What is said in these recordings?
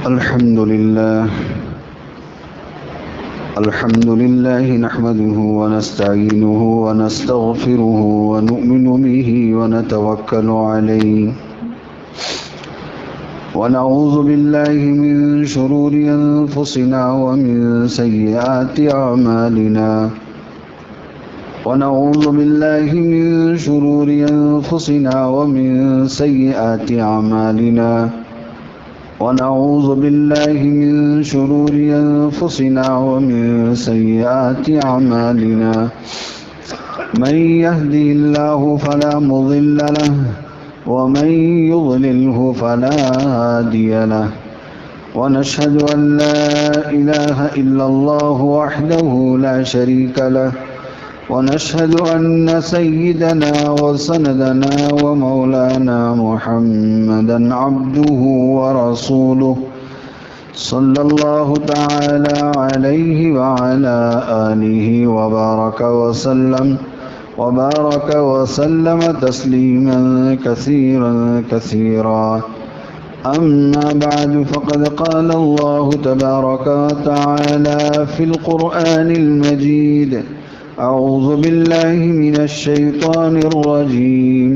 الحمد لله نحمده ونستعينه ونستغفره ونؤمن به ونتوكل عليه ونعوذ بالله من شرور أنفسنا ومن سيئات أعمالنا ونعوذ بالله من شرور أنفسنا ومن سيئات أعمالنا ونعوذ بالله من شرور أنفسنا ومن سيئات أعمالنا من يهدي الله فلا مضل له ومن يضلله فلا هادي له ونشهد أن لا إله إلا الله وحده لا شريك له ونشهد أن سيدنا وسندنا ومولانا محمدا عبده ورسوله صلى الله تعالى عليه وعلى آله وبارك وسلم تسليما كثيرا أما بعد فقد قال الله تبارك وتعالى في القرآن المجيد أعوذ بالله من الشيطان الرجيم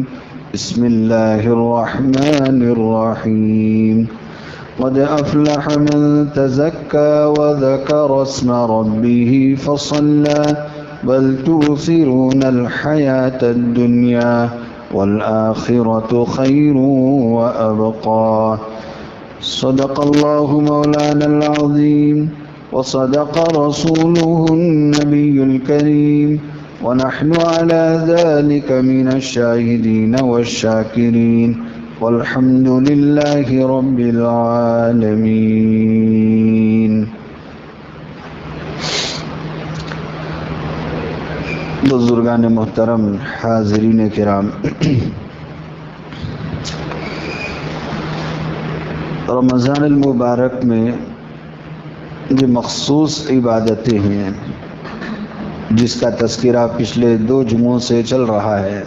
بسم الله الرحمن الرحيم قد أفلح من تزكى وذكر اسم ربه فصلى بل تؤثرون الحياة الدنيا والآخرة خير وأبقى صدق الله مولانا العظيم وصدق رسوله النبي الكريم ونحن على ذلك من الشاهدين والشاكرين والحمد لله رب العالمين. بزرگان محترم، حاضرین کرام، رمضان المبارک میں یہ مخصوص عبادتیں ہیں جس کا تذکرہ پچھلے 2 جمعوں سے چل رہا ہے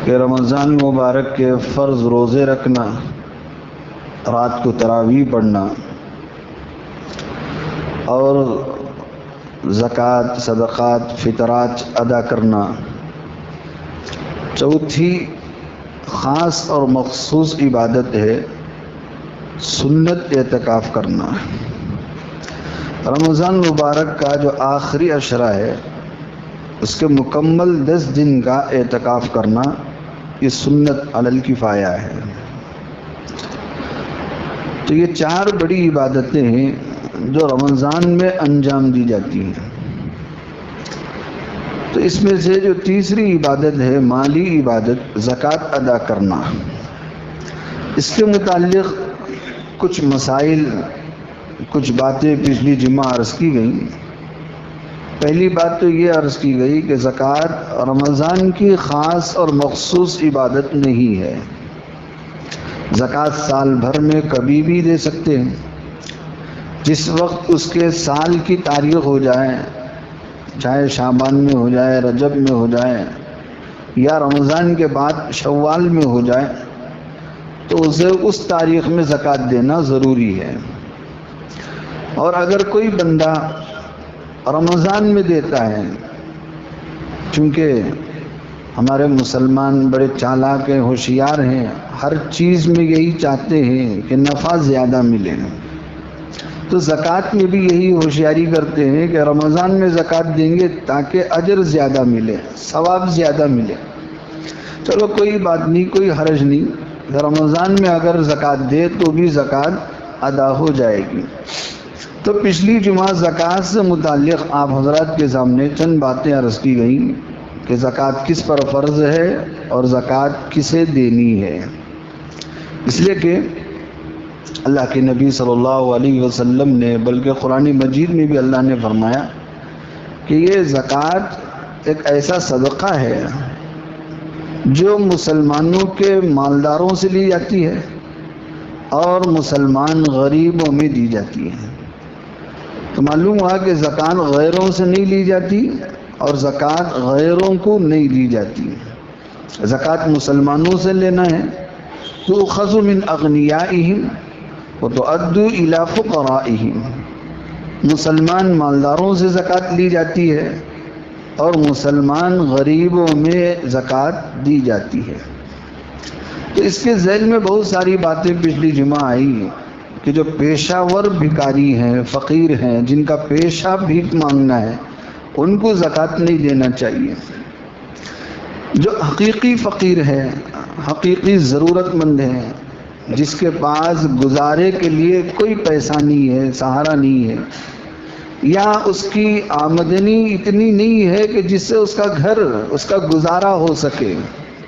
کہ رمضان مبارک کے فرض روزے رکھنا، رات کو تراویح پڑھنا اور زکوٰۃ، صدقات، فطرات ادا کرنا، چوتھی خاص اور مخصوص عبادت ہے سنت اعتکاف کرنا۔ رمضان مبارک کا جو آخری عشرہ ہے اس کے مکمل 10 دن کا اعتکاف کرنا یہ سنت علی الکفایہ ہے۔ تو یہ 4 بڑی عبادتیں ہیں جو رمضان میں انجام دی جاتی ہیں۔ تو اس میں سے جو تیسری عبادت ہے مالی عبادت، زکوٰۃ ادا کرنا، اس کے متعلق کچھ مسائل، کچھ باتیں پچھلی جمعہ عرض کی گئیں۔ پہلی بات تو یہ عرض کی گئی کہ زکوٰۃ رمضان کی خاص اور مخصوص عبادت نہیں ہے۔ زکوٰۃ سال بھر میں کبھی بھی دے سکتے ہیں، جس وقت اس کے سال کی تاریخ ہو جائے، چاہے شعبان میں ہو جائے، رجب میں ہو جائے یا رمضان کے بعد شوال میں ہو جائے، تو اسے اس تاریخ میں زکوٰۃ دینا ضروری ہے۔ اور اگر کوئی بندہ رمضان میں دیتا ہے، چونکہ ہمارے مسلمان بڑے چالاک ہیں، ہوشیار ہیں، ہر چیز میں یہی چاہتے ہیں کہ نفع زیادہ ملے، تو زکوٰۃ میں بھی یہی ہوشیاری کرتے ہیں کہ رمضان میں زکوٰۃ دیں گے تاکہ اجر زیادہ ملے، ثواب زیادہ ملے۔ چلو کوئی بات نہیں، کوئی حرج نہیں، رمضان میں اگر زکوٰۃ دے تو بھی زکوٰۃ ادا ہو جائے گی۔ تو پچھلی جمعہ زکوٰۃ سے متعلق آپ حضرات کے سامنے چند باتیں عرض کی گئیں کہ زکوٰۃ کس پر فرض ہے اور زکوٰۃ کسے دینی ہے۔ اس لیے کہ اللہ کے نبی صلی اللہ علیہ وسلم نے، بلکہ قرآن مجید میں بھی اللہ نے فرمایا کہ یہ زکوٰۃ ایک ایسا صدقہ ہے جو مسلمانوں کے مالداروں سے لی جاتی ہے اور مسلمان غریبوں میں دی جاتی ہے۔ تو معلوم ہوا کہ زکوٰۃ غیروں سے نہیں لی جاتی اور زکوٰۃ غیروں کو نہیں دی جاتی۔ زکوٰۃ مسلمانوں سے لینا ہے تؤخذ من اغنیائہم وتؤد الی فقرائہم، مسلمان مالداروں سے زکوٰۃ لی جاتی ہے اور مسلمان غریبوں میں زکوٰۃ دی جاتی ہے۔ تو اس کے ذیل میں بہت ساری باتیں پچھلی جمعہ آئی کہ جو پیشہ ور بھکاری ہیں، فقیر ہیں، جن کا پیشہ بھیک مانگنا ہے، ان کو زکوٰۃ نہیں دینا چاہیے۔ جو حقیقی فقیر ہے، حقیقی ضرورت مند ہے، جس کے پاس گزارے کے لیے کوئی پیسہ نہیں ہے، سہارا نہیں ہے، یا اس کی آمدنی اتنی نہیں ہے کہ جس سے اس کا گھر، اس کا گزارا ہو سکے،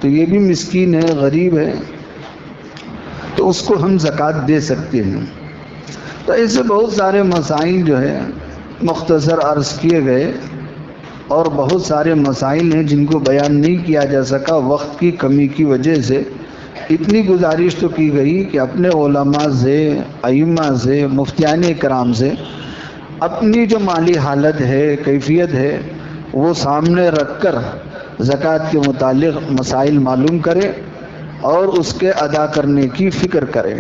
تو یہ بھی مسکین ہے، غریب ہے، تو اس کو ہم زکوٰۃ دے سکتے ہیں۔ تو ایسے بہت سارے مسائل جو ہے مختصر عرض کیے گئے، اور بہت سارے مسائل ہیں جن کو بیان نہیں کیا جا سکا وقت کی کمی کی وجہ سے۔ اتنی گزارش تو کی گئی کہ اپنے علماء سے، ائمہ سے، مفتیان کرام سے اپنی جو مالی حالت ہے، کیفیت ہے، وہ سامنے رکھ کر زکوٰۃ کے متعلق مسائل معلوم کرے اور اس کے ادا کرنے کی فکر کرے۔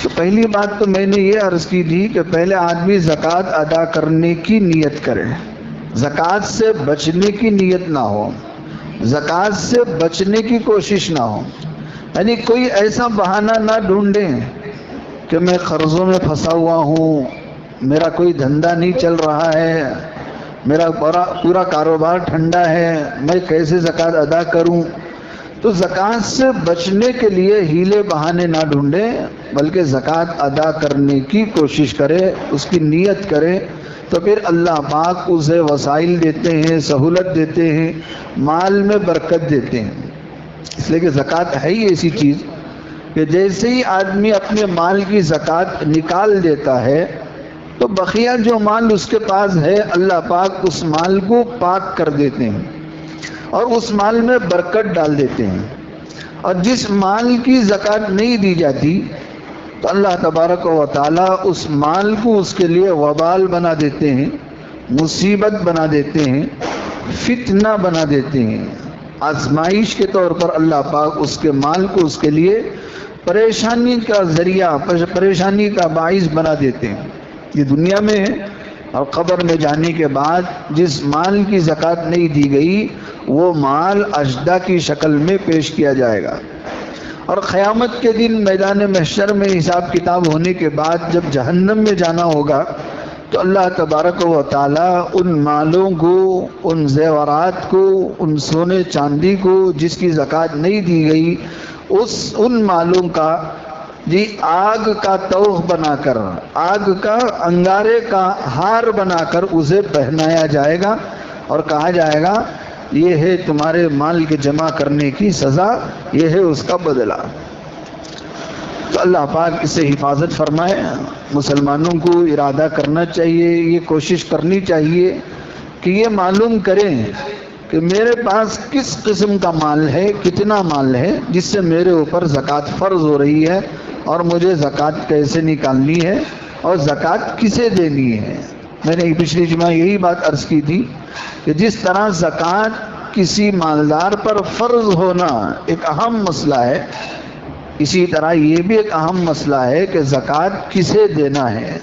تو پہلی بات تو میں نے یہ عرض کی تھی کہ پہلے آدمی زکوٰۃ ادا کرنے کی نیت کرے، زکوٰۃ سے بچنے کی نیت نہ ہو، زکوٰۃ سے بچنے کی کوشش نہ ہو، یعنی کوئی ایسا بہانہ نہ ڈھونڈیں کہ میں قرضوں میں پھنسا ہوا ہوں، میرا کوئی دھندا نہیں چل رہا ہے، میرا پورا کاروبار ٹھنڈا ہے، میں کیسے زکوٰۃ ادا کروں۔ تو زکوٰۃ سے بچنے کے لیے ہیلے بہانے نہ ڈھونڈیں، بلکہ زکوٰۃ ادا کرنے کی کوشش کرے، اس کی نیت کرے، تو پھر اللہ پاک اسے وسائل دیتے ہیں، سہولت دیتے ہیں، مال میں برکت دیتے ہیں۔ اس لیے کہ زکوٰۃ ہے ہی ایسی چیز کہ جیسے ہی آدمی اپنے مال کی زکوٰۃ نکال دیتا ہے تو بقیہ جو مال اس کے پاس ہے، اللہ پاک اس مال کو پاک کر دیتے ہیں اور اس مال میں برکت ڈال دیتے ہیں۔ اور جس مال کی زکوٰۃ نہیں دی جاتی تو اللہ تبارک و تعالیٰ اس مال کو اس کے لیے وبال بنا دیتے ہیں، مصیبت بنا دیتے ہیں، فتنہ بنا دیتے ہیں، آزمائش کے طور پر اللہ پاک اس کے مال کو اس کے لیے پریشانی کا ذریعہ، پریشانی کا باعث بنا دیتے ہیں۔ یہ دنیا میں ہے، اور قبر میں جانے کے بعد جس مال کی زکوٰۃ نہیں دی گئی وہ مال اجدہ کی شکل میں پیش کیا جائے گا، اور قیامت کے دن میدان محشر میں حساب کتاب ہونے کے بعد جب جہنم میں جانا ہوگا تو اللہ تبارک و تعالیٰ ان مالوں کو، ان زیورات کو، ان سونے چاندی کو جس کی زکوٰۃ نہیں دی گئی، ان مالوں کا آگ کا توغ بنا کر، آگ کا انگارے کا ہار بنا کر اسے پہنایا جائے گا اور کہا جائے گا یہ ہے تمہارے مال کے جمع کرنے کی سزا، یہ ہے اس کا بدلہ۔ تو اللہ پاک اس سے حفاظت فرمائے۔ مسلمانوں کو ارادہ کرنا چاہیے، یہ کوشش کرنی چاہیے کہ یہ معلوم کریں کہ میرے پاس کس قسم کا مال ہے، کتنا مال ہے جس سے میرے اوپر زکوٰۃ فرض ہو رہی ہے، اور مجھے زکوٰۃ کیسے نکالنی ہے اور زکوٰۃ کسے دینی ہے۔ میں نے پچھلی جمعہ یہی بات عرض کی تھی کہ جس طرح زکوٰۃ کسی مالدار پر فرض ہونا ایک اہم مسئلہ ہے، اسی طرح یہ بھی ایک اہم مسئلہ ہے کہ زکوٰۃ کسے دینا ہے،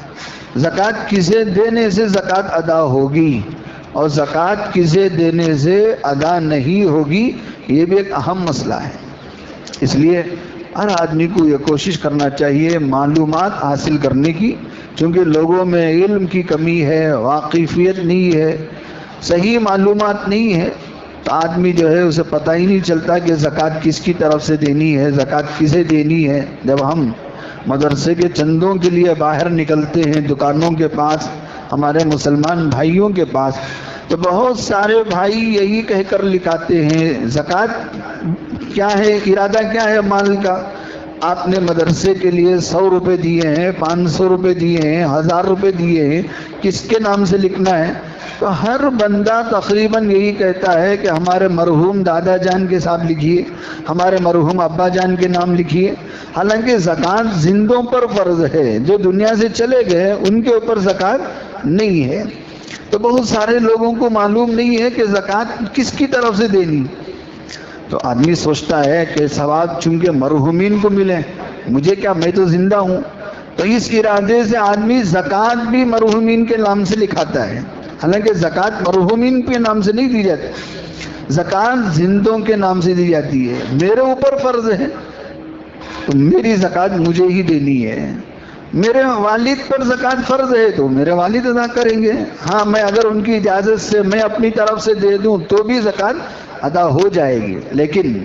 زکوٰۃ کسے دینے سے زکوٰۃ ادا ہوگی اور زکوٰۃ کسے دینے سے ادا نہیں ہوگی، یہ بھی ایک اہم مسئلہ ہے۔ اس لیے ہر آدمی کو یہ کوشش کرنا چاہیے معلومات حاصل کرنے کی، چونکہ لوگوں میں علم کی کمی ہے، واقفیت نہیں ہے، صحیح معلومات نہیں ہے، تو آدمی جو ہے اسے پتہ ہی نہیں چلتا کہ زکوٰۃ کس کی طرف سے دینی ہے، زکوٰۃ کسے دینی ہے۔ جب ہم مدرسے کے چندوں کے لیے باہر نکلتے ہیں دکانوں کے پاس، ہمارے مسلمان بھائیوں کے پاس، تو بہت سارے بھائی یہی کہہ کر لکھاتے ہیں زکوٰۃ کیا ہے، ارادہ کیا ہے مال کا، آپ نے مدرسے کے لیے 100 روپے دیے ہیں، 500 روپے دیے ہیں، 1000 روپے دیے ہیں، کس کے نام سے لکھنا ہے؟ تو ہر بندہ تقریباً یہی کہتا ہے کہ ہمارے مرحوم دادا جان کے ساتھ لکھیے، ہمارے مرحوم ابا جان کے نام لکھیے۔ حالانکہ زکوٰۃ زندوں پر فرض ہے، جو دنیا سے چلے گئے ان کے اوپر زکوٰۃ نہیں ہے۔ تو بہت سارے لوگوں کو معلوم نہیں ہے کہ زکوٰۃ کس کی طرف سے دینی۔ تو آدمی سوچتا ہے کہ ثواب چونکہ مرحومین کو ملے، مجھے کیا، میں تو زندہ ہوں. تو اس ارادے سے آدمی زکوٰۃ بھی مرحومین کے نام سے لکھاتا ہے، حالانکہ زکوٰۃ مرحومین کے نام سے نہیں دی جاتی، زکوٰۃ زندوں کے نام سے دی جاتی ہے. میرے اوپر فرض ہے تو میری زکوٰۃ مجھے ہی دینی ہے. میرے والد پر زکوٰۃ فرض ہے تو میرے والد ادا کریں گے. ہاں میں اگر ان کی اجازت سے میں اپنی طرف سے دے دوں تو بھی زکوٰۃ ادا ہو جائے گی، لیکن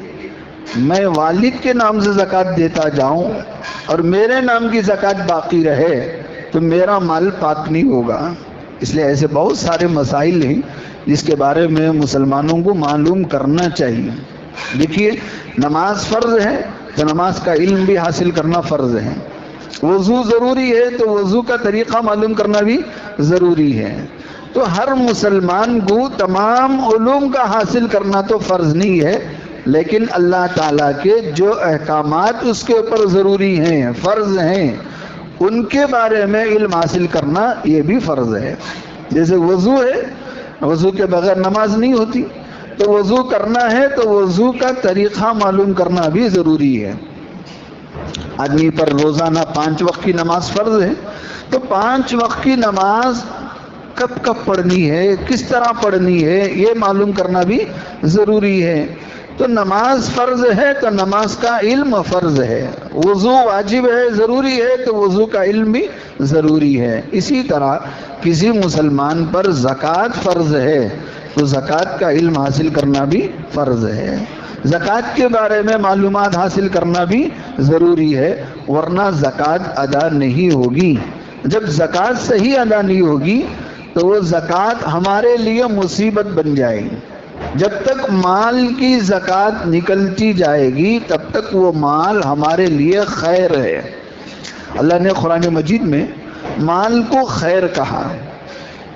میں والد کے نام سے زکوٰۃ دیتا جاؤں اور میرے نام کی زکوٰۃ باقی رہے تو میرا مال پاک نہیں ہوگا. اس لیے ایسے بہت سارے مسائل ہیں جس کے بارے میں مسلمانوں کو معلوم کرنا چاہیے. دیکھیے، نماز فرض ہے تو نماز کا علم بھی حاصل کرنا فرض ہے. وضو ضروری ہے تو وضو کا طریقہ معلوم کرنا بھی ضروری ہے. تو ہر مسلمان کو تمام علوم کا حاصل کرنا تو فرض نہیں ہے، لیکن اللہ تعالیٰ کے جو احکامات اس کے اوپر ضروری ہیں، فرض ہیں، ان کے بارے میں علم حاصل کرنا یہ بھی فرض ہے. جیسے وضو ہے، وضو کے بغیر نماز نہیں ہوتی، تو وضو کرنا ہے تو وضو کا طریقہ معلوم کرنا بھی ضروری ہے. آدمی پر روزانہ 5 وقت کی نماز فرض ہے، تو 5 وقت کی نماز کب کب پڑھنی ہے، کس طرح پڑھنی ہے، یہ معلوم کرنا بھی ضروری ہے. تو نماز فرض ہے تو نماز کا علم فرض ہے. وضو واجب ہے، ضروری ہے، تو وضو کا علم بھی ضروری ہے. اسی طرح کسی مسلمان پر زکوٰۃ فرض ہے تو زکوٰۃ کا علم حاصل کرنا بھی فرض ہے. زکوٰۃ کے بارے میں معلومات حاصل کرنا بھی ضروری ہے، ورنہ زکوٰۃ ادا نہیں ہوگی. جب زکوٰۃ صحیح ادا نہیں ہوگی تو وہ زکوٰۃ ہمارے لیے مصیبت بن جائے گی. جب تک مال کی زکوٰۃ نکلتی جائے گی تب تک وہ مال ہمارے لیے خیر ہے. اللہ نے قرآن مجید میں مال کو خیر کہا.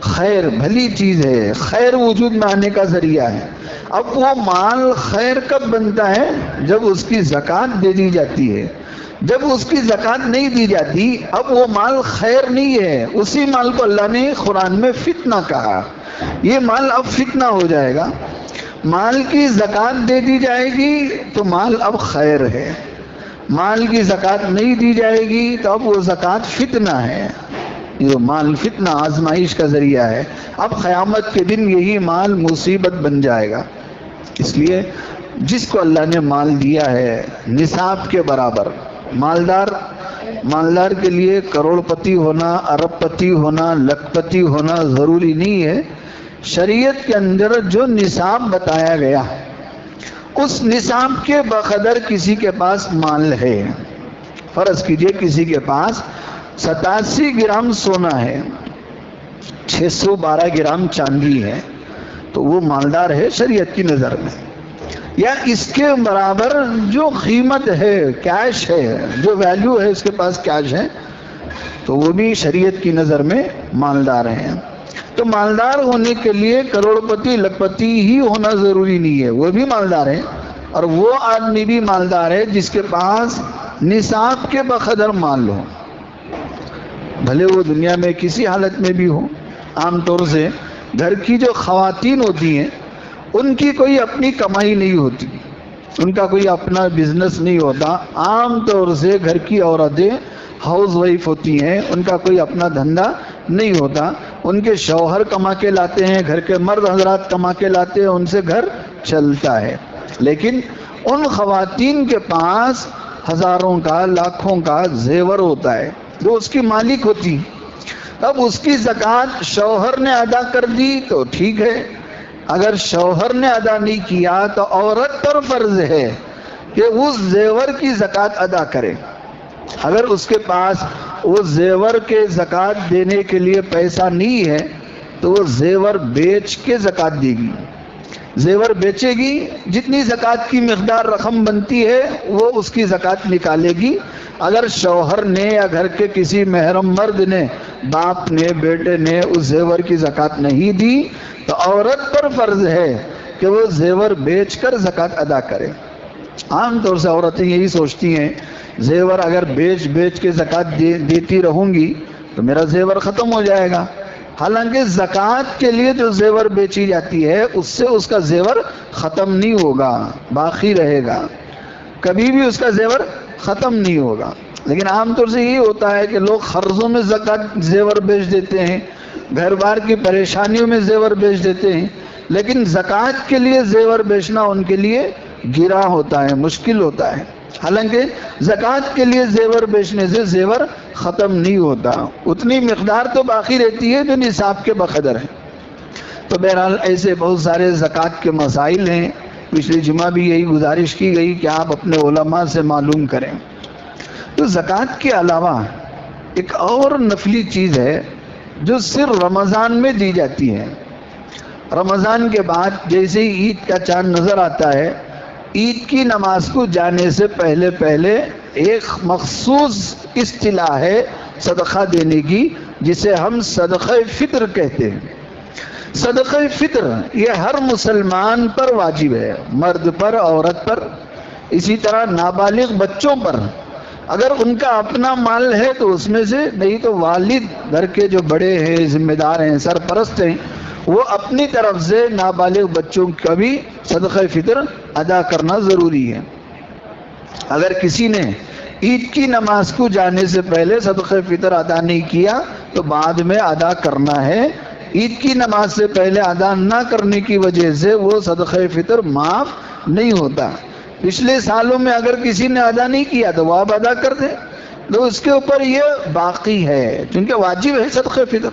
خیر بھلی چیز ہے، خیر وجود میں آنے کا ذریعہ ہے. اب وہ مال خیر کب بنتا ہے؟ جب اس کی زکوٰۃ دے دی جاتی ہے. جب اس کی زکوٰۃ نہیں دی جاتی اب وہ مال خیر نہیں ہے. اسی مال کو اللہ نے قرآن میں فتنہ کہا. یہ مال اب فتنہ ہو جائے گا. مال کی زکوٰۃ دے دی جائے گی تو مال اب خیر ہے، مال کی زکوٰۃ نہیں دی جائے گی تو اب وہ زکوٰۃ فتنہ ہے. یہ مال فتنہ آزمائش کا ذریعہ ہے. اب قیامت کے دن یہی مال مصیبت بن جائے گا. اس لیے جس کو اللہ نے مال دیا ہے نصاب کے برابر، مالدار کے لیے کروڑ پتی ہونا، ارب پتی ہونا، لکھ پتی ہونا ضروری نہیں ہے. شریعت کے اندر جو نصاب بتایا گیا اس نصاب کے بقدر کسی کے پاس مال ہے. فرض کیجئے کسی کے پاس 87 گرام سونا ہے، 612 گرام چاندی ہے، تو وہ مالدار ہے شریعت کی نظر میں. یا اس کے برابر جو قیمت ہے، کیش ہے، جو ویلیو ہے اس کے پاس کیش ہے، تو وہ بھی شریعت کی نظر میں مالدار ہیں. تو مالدار ہونے کے لیے کروڑ پتی لکھ پتی ہی ہونا ضروری نہیں ہے، وہ بھی مالدار ہے. اور وہ آدمی بھی مالدار ہے جس کے پاس نصاب کے بقدر مال ہو، بھلے وہ دنیا میں کسی حالت میں بھی ہو. عام طور سے گھر کی جو خواتین ہوتی ہیں ان کی کوئی اپنی کمائی نہیں ہوتی، ان کا کوئی اپنا بزنس نہیں ہوتا. عام طور سے گھر کی عورتیں ہاؤس وائف ہوتی ہیں، ان کا کوئی اپنا دھندا نہیں ہوتا. ان کے شوہر کما کے لاتے ہیں، گھر کے مرد حضرات کما کے لاتے ہیں، ان سے گھر چلتا ہے. لیکن ان خواتین کے پاس ہزاروں کا، لاکھوں کا زیور ہوتا ہے جو اس کی مالک ہوتی. اب اس کی زکوٰۃ شوہر نے ادا کر دی تو ٹھیک ہے، اگر شوہر نے ادا نہیں کیا تو عورت پر فرض ہے کہ اس زیور کی زکوٰۃ ادا کرے. اگر اس کے پاس وہ زیور کے زکوٰۃ دینے کے لیے پیسہ نہیں ہے تو وہ زیور بیچ کے زکوٰۃ دے گی. زیور بیچے گی، جتنی زکوٰۃ کی مقدار رقم بنتی ہے وہ اس کی زکوٰۃ نکالے گی. اگر شوہر نے یا گھر کے کسی محرم مرد نے، باپ نے، بیٹے نے اس زیور کی زکوٰۃ نہیں دی تو عورت پر فرض ہے کہ وہ زیور بیچ کر زکوٰۃ ادا کرے. عام طور سے عورتیں یہی سوچتی ہیں زیور اگر بیچ کے زکوٰۃ دیتی رہوں گی تو میرا زیور ختم ہو جائے گا. حالانکہ زکوٰۃ کے لیے جو زیور بیچی جاتی ہے اس سے اس کا زیور ختم نہیں ہوگا، باقی رہے گا، کبھی بھی اس کا زیور ختم نہیں ہوگا۔ لیکن عام طور سے یہ ہوتا ہے کہ لوگ قرضوں میں زیور بیچ دیتے ہیں، گھر بار کی پریشانیوں میں زیور بیچ دیتے ہیں، لیکن زکوٰۃ کے لیے زیور بیچنا ان کے لیے گرا ہوتا ہے، مشکل ہوتا ہے۔ حالانکہ زکوٰۃ کے لیے زیور بیچنے سے زیور ختم نہیں ہوتا، اتنی مقدار تو باقی رہتی ہے جو نصاب کے بقدر ہے۔ تو بہرحال ایسے بہت سارے زکوٰۃ کے مسائل ہیں، پچھلی جمعہ بھی یہی گزارش کی گئی کہ آپ اپنے علماء سے معلوم کریں۔ تو زکوٰۃ کے علاوہ ایک اور نفلی چیز ہے جو صرف رمضان میں دی جاتی ہے۔ رمضان کے بعد جیسے ہی عید کا چاند نظر آتا ہے، عید کی نماز کو جانے سے پہلے ایک مخصوص اصطلاح ہے صدقہ دینے کی، جسے ہم صدقہ فطر کہتے ہیں۔ صدقہ فطر یہ ہر مسلمان پر واجب ہے، مرد پر، عورت پر، اسی طرح نابالغ بچوں پر۔ اگر ان کا اپنا مال ہے تو اس میں سے، نہیں تو والد گھر کے جو بڑے ہیں، ذمہ دار ہیں، سرپرست ہیں، وہ اپنی طرف سے نابالغ بچوں کا بھی صدقہ فطر ادا کرنا ضروری ہے۔ اگر کسی نے عید کی نماز کو جانے سے پہلے صدقہ فطر ادا نہیں کیا تو بعد میں ادا کرنا ہے۔ عید کی نماز سے پہلے ادا نہ کرنے کی وجہ سے وہ صدقہ فطر معاف نہیں ہوتا۔ پچھلے سالوں میں اگر کسی نے ادا نہیں کیا تو وہ اب ادا کر دے، تو اس کے اوپر یہ باقی ہے، چونکہ واجب ہے صدقہ فطر۔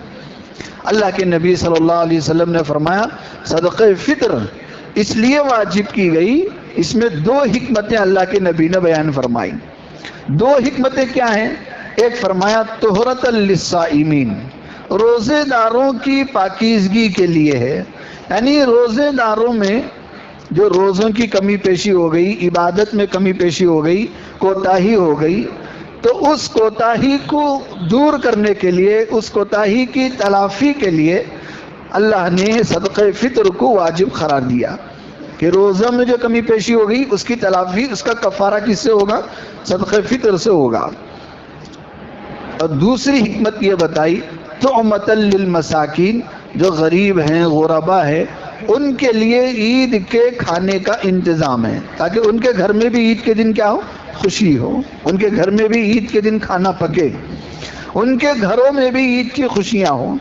اللہ کے نبی صلی اللہ علیہ وسلم نے فرمایا صدقہ فطر اس لیے واجب کی گئی، اس میں دو حکمتیں اللہ کے نبی نے بیان فرمائی۔ دو حکمتیں کیا ہیں؟ ایک فرمایا طہرۃ للصائمین، روزے داروں کی پاکیزگی کے لیے ہے، یعنی روزے داروں میں جو روزوں کی کمی پیشی ہو گئی، عبادت میں کمی پیشی ہو گئی، کوتاہی ہو گئی، تو اس کوتاہی کو دور کرنے کے لیے، اس کوتاہی کی تلافی کے لیے اللہ نے صدقہ فطر کو واجب قرار دیا کہ روزہ میں جو کمی پیشی ہو گئی اس کی تلافی، اس کا کفارہ کس سے ہوگا؟ صدقہ فطر سے ہوگا۔ اور دوسری حکمت یہ بتائی طعمۃ للمساکین، جو غریب ہیں، غربا ہیں، ان کے لیے عید کے کھانے کا انتظام ہے، تاکہ ان کے گھر میں بھی عید کے دن کیا ہو؟ خوشی ہو، ان کے گھر میں بھی عید کے دن کھانا پکے، ان کے گھروں میں بھی عید کی خوشیاں ہوں۔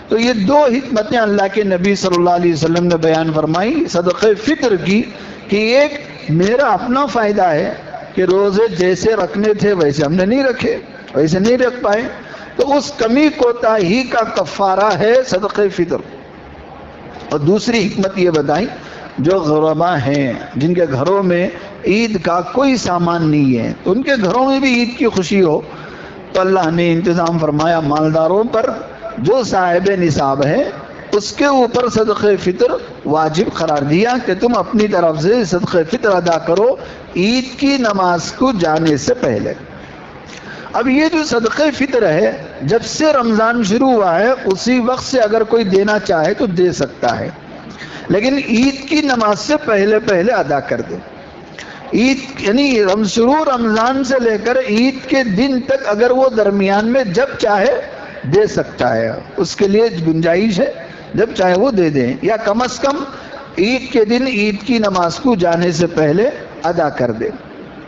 تو یہ دو حکمتیں اللہ کے نبی صلی اللہ علیہ وسلم نے بیان فرمائی صدقہ فطر کی، کہ ایک میرا اپنا فائدہ ہے کہ روزے جیسے رکھنے تھے ویسے ہم نے نہیں رکھے، ویسے نہیں رکھ پائے، تو اس کمی کوتاہی کا کفارہ ہے صدقہ فطر۔ اور دوسری حکمت یہ بتائی جو غربا ہیں، جن کے گھروں میں عید کا کوئی سامان نہیں ہے، تو ان کے گھروں میں بھی عید کی خوشی ہو، تو اللہ نے انتظام فرمایا مالداروں پر جو صاحب نصاب ہے اس کے اوپر صدقہ فطر واجب قرار دیا کہ تم اپنی طرف سے صدقہ فطر ادا کرو عید کی نماز کو جانے سے پہلے۔ اب یہ جو صدقہ فطر ہے جب سے رمضان شروع ہوا ہے اسی وقت سے اگر کوئی دینا چاہے تو دے سکتا ہے، لیکن عید کی نماز سے پہلے ادا کر دے۔ عید یعنی شروع رمضان سے لے کر عید کے دن تک اگر وہ درمیان میں جب چاہے دے سکتا ہے، اس کے لیے گنجائش ہے، جب چاہے وہ دے دیں، یا کم از کم عید کے دن عید کی نماز کو جانے سے پہلے ادا کر دے۔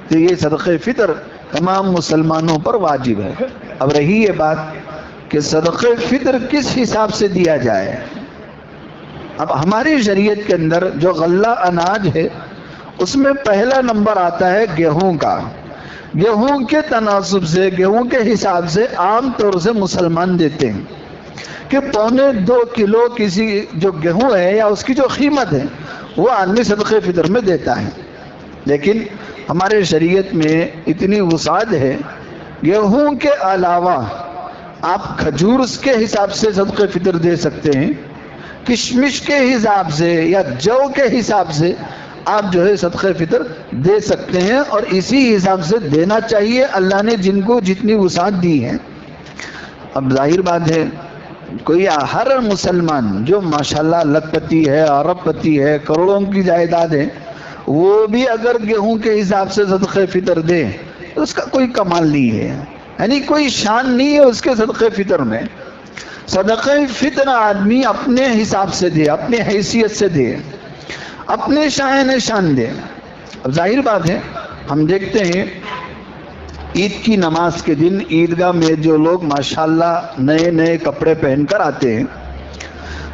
تو یہ صدقہ فطر تمام مسلمانوں پر واجب ہے۔ اب رہی یہ بات کہ صدقہ فطر کس حساب سے دیا جائے۔ اب ہماری شریعت کے اندر جو غلہ اناج ہے اس میں پہلا نمبر آتا ہے گیہوں کا۔ گیہوں کے تناسب سے، گیہوں کے حساب سے عام طور سے مسلمان دیتے ہیں کہ 1.25 کلو کسی جو گیہوں ہے یا اس کی جو قیمت ہے وہ آدمی صدقہ فطر میں دیتا ہے۔ لیکن ہمارے شریعت میں اتنی وسعت ہے، گیہوں کے علاوہ آپ کھجور کے حساب سے صدقہ فطر دے سکتے ہیں، کشمش کے حساب سے یا جو کے حساب سے آپ جو ہے صدقہ فطر دے سکتے ہیں، اور اسی حساب سے دینا چاہیے، اللہ نے جن کو جتنی وسعت دی ہے۔ اب ظاہر بات ہے کوئی ہر مسلمان جو ماشاءاللہ لکھ پتی ہے، ارب پتی ہے، کروڑوں کی جائیداد ہے، وہ بھی اگر گیہوں کے حساب سے صدقہ فطر دے تو اس کا کوئی کمال نہیں ہے، یعنی کوئی شان نہیں ہے اس کے صدقہ فطر میں۔ صدقہ فطر آدمی اپنے حساب سے دے، اپنے حیثیت سے دے، اپنے شائن شان دے۔ اب ظاہر بات ہے، ہم دیکھتے ہیں عید کی نماز کے دن عیدگاہ میں جو لوگ ماشاءاللہ نئے نئے کپڑے پہن کر آتے ہیں،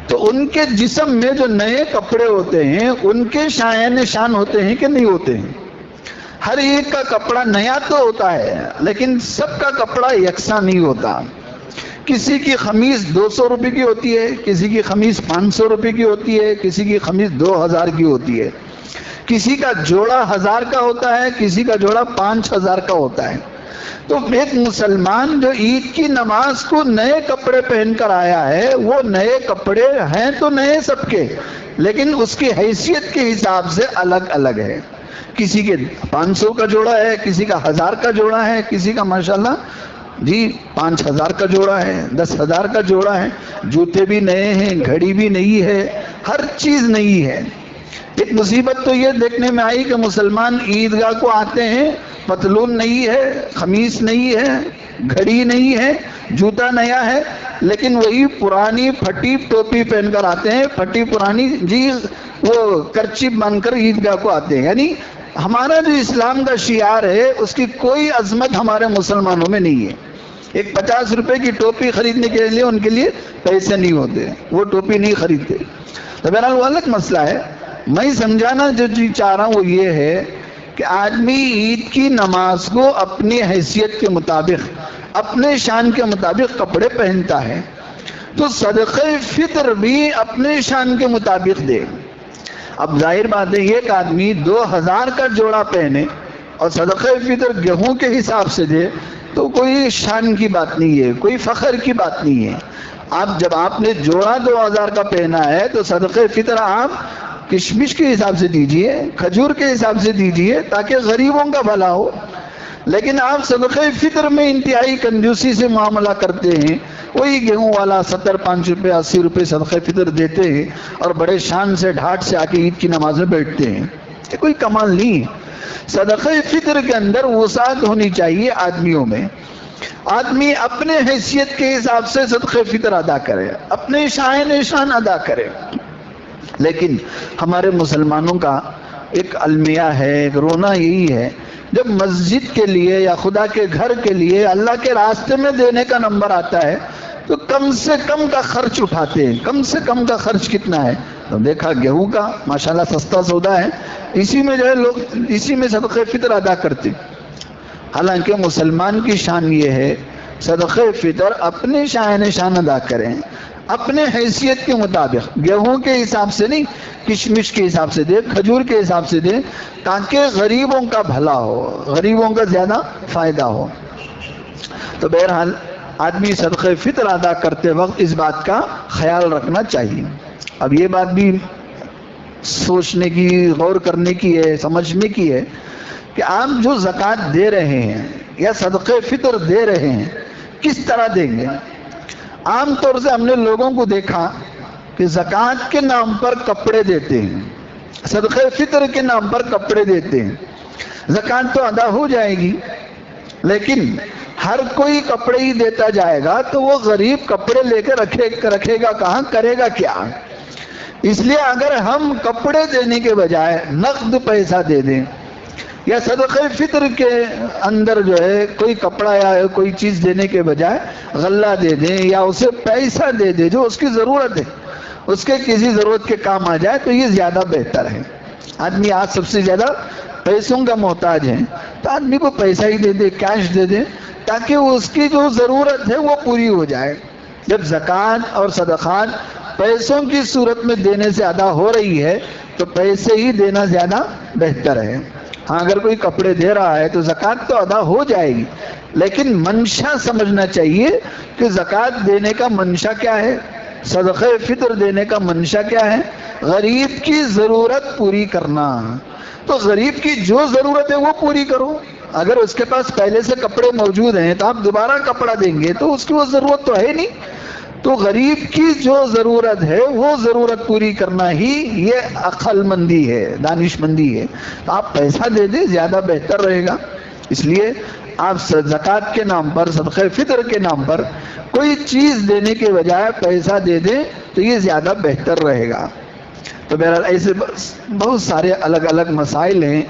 تو ان کے جسم میں جو نئے کپڑے ہوتے ہیں ان کے شائن شان ہوتے ہیں کہ نہیں ہوتے ہیں؟ ہر ایک کا کپڑا نیا تو ہوتا ہے، لیکن سب کا کپڑا یکساں نہیں ہوتا۔ کسی کی قمیص 200 روپے کی ہوتی ہے، کسی کی قمیص 500 روپے کی ہوتی ہے، کسی کی قمیص 2000 کی ہوتی ہے، کسی کا جوڑا 1000 کا ہوتا ہے، کسی کا جوڑا 5000 کا ہوتا ہے۔ تو ایک مسلمان جو عید کی نماز کو نئے کپڑے پہن کر آیا ہے، وہ نئے کپڑے ہیں تو نئے سب کے، لیکن اس کی حیثیت کے حساب سے الگ الگ ہے۔ کسی کے 500 کا جوڑا ہے، کسی کا 1000 کا جوڑا ہے، کسی کا ماشاءاللہ 5000 کا جوڑا ہے، 10,000 کا جوڑا ہے۔ جوتے بھی نئے ہیں، گھڑی بھی نئی ہے، ہر چیز نئی ہے۔ ایک مصیبت تو یہ دیکھنے میں آئی کہ مسلمان عیدگاہ کو آتے ہیں، پتلون نہیں ہے، قمیص نہیں ہے، گھڑی نہیں ہے، جوتا نیا ہے، لیکن وہی پرانی پھٹی ٹوپی پہن کر آتے ہیں، پھٹی پرانی وہ کرچیف باندھ کر عیدگاہ کو آتے ہیں۔ یعنی ہمارا جو اسلام کا شعار ہے اس کی کوئی عظمت ہمارے مسلمانوں میں نہیں ہے۔ ایک 50 روپے کی ٹوپی خریدنے کے لیے ان کے لیے پیسے نہیں ہوتے، وہ ٹوپی نہیں خریدتے۔ تو بہرحال وہ الگ مسئلہ ہے۔ میں سمجھانا جو چاہ رہا ہوں وہ یہ ہے کہ آدمی عید کی نماز کو اپنی حیثیت کے مطابق، اپنے شان کے مطابق کپڑے پہنتا ہے، تو صدقہ فطر بھی اپنے شان کے مطابق دے۔ اب ظاہر بات ہے، ایک آدمی 2000 کا جوڑا پہنے اور صدقہ فطر گیہوں کے حساب سے دے تو کوئی شان کی بات نہیں ہے، کوئی فخر کی بات نہیں ہے۔ جب آپ نے جوڑا 2000 کا پہنا ہے تو صدقہ فطر آپ کشمش کے حساب سے دیجئے، کھجور کے حساب سے دیجئے، تاکہ غریبوں کا بھلا ہو۔ لیکن آپ صدقہ فطر میں انتہائی کنجوسی سے معاملہ کرتے ہیں، وہی گیہوں والا 70 5 روپے 80 روپے صدقہ فطر دیتے ہیں اور بڑے شان سے ڈھاٹ سے آ کے عید کی نماز میں بیٹھتے ہیں۔ یہ کوئی کمال نہیں ہے۔ صدقہ فطر کے اندر وسعت ہونی چاہیے آدمیوں میں۔ آدمی اپنے حیثیت کے حساب سے صدقہ فطر ادا کرے، اپنے شائن شان ادا کرے۔ لیکن ہمارے مسلمانوں کا ایک المیہ ہے، ایک رونا یہی ہے، جب مسجد کے لیے یا خدا کے گھر کے لیے اللہ کے راستے میں دینے کا نمبر آتا ہے تو کم سے کم کا خرچ اٹھاتے ہیں۔ کم سے کم کا خرچ کتنا ہے؟ تو دیکھا گیہوں کا ماشاءاللہ سستا سودا ہے، اسی میں جو ہے لوگ اسی میں صدقہ فطر ادا کرتے۔ حالانکہ مسلمان کی شان یہ ہے صدقہ فطر اپنے شائن شان ادا کریں، اپنے حیثیت کے مطابق، گیہوں کے حساب سے نہیں، کشمش کے حساب سے دے، کھجور کے حساب سے دے، تاکہ غریبوں کا بھلا ہو، غریبوں کا زیادہ فائدہ ہو۔ تو بہرحال آدمی صدقہ فطر ادا کرتے وقت اس بات کا خیال رکھنا چاہیے۔ اب یہ بات بھی سوچنے کی، غور کرنے کی ہے، سمجھنے کی ہے کہ آپ جو زکوٰۃ دے رہے ہیں یا صدقہ فطر دے رہے ہیں کس طرح دیں گے؟ عام طور سے ہم نے لوگوں کو دیکھا کہ زکوٰۃ کے نام پر کپڑے دیتے ہیں، صدقہ فطر کے نام پر کپڑے دیتے ہیں۔ زکوٰۃ تو ادا ہو جائے گی، لیکن ہر کوئی کپڑے ہی دیتا جائے گا تو وہ غریب کپڑے لے کے رکھے گا کہاں، کرے گا کیا؟ اس لیے اگر ہم کپڑے دینے کے بجائے نقد پیسہ دے دیں یا صدقہ فطر کے اندر جو ہے کوئی کپڑا یا کوئی چیز دینے کے بجائے غلہ دے دیں یا اسے پیسہ دے دیں جو اس کی ضرورت ہے، اس کے کسی ضرورت کے کام آ جائے، تو یہ زیادہ بہتر ہے۔ آدمی آج سب سے زیادہ پیسوں کا محتاج ہے، تو آدمی کو پیسہ ہی دے دے، کیش دے دے، تاکہ اس کی جو ضرورت ہے وہ پوری ہو جائے۔ جب زکوٰۃ اور صدقات پیسوں کی صورت میں دینے سے ادا ہو رہی ہے تو پیسے ہی دینا زیادہ بہتر ہے۔ ہاں اگر کوئی کپڑے دے رہا ہے تو زکوٰۃ تو ادا ہو جائے گی، لیکن منشا سمجھنا چاہیے کہ زکوٰۃ دینے کا منشا کیا ہے، صدقہ فطر دینے کا منشا کیا ہے؟ غریب کی ضرورت پوری کرنا۔ تو غریب کی جو ضرورت ہے وہ پوری کرو۔ اگر اس کے پاس پہلے سے کپڑے موجود ہیں تو آپ دوبارہ کپڑا دیں گے تو اس کی وہ ضرورت تو ہے نہیں۔ تو غریب کی جو ضرورت ہے وہ ضرورت پوری کرنا ہی یہ عقل مندی ہے، دانش مندی ہے۔ تو آپ پیسہ دے دیں، زیادہ بہتر رہے گا۔ اس لیے آپ زکوٰۃ کے نام پر، صدقہ فطر کے نام پر کوئی چیز دینے کے بجائے پیسہ دے دیں تو یہ زیادہ بہتر رہے گا۔ تو بہرحال ایسے بہت سارے الگ الگ مسائل ہیں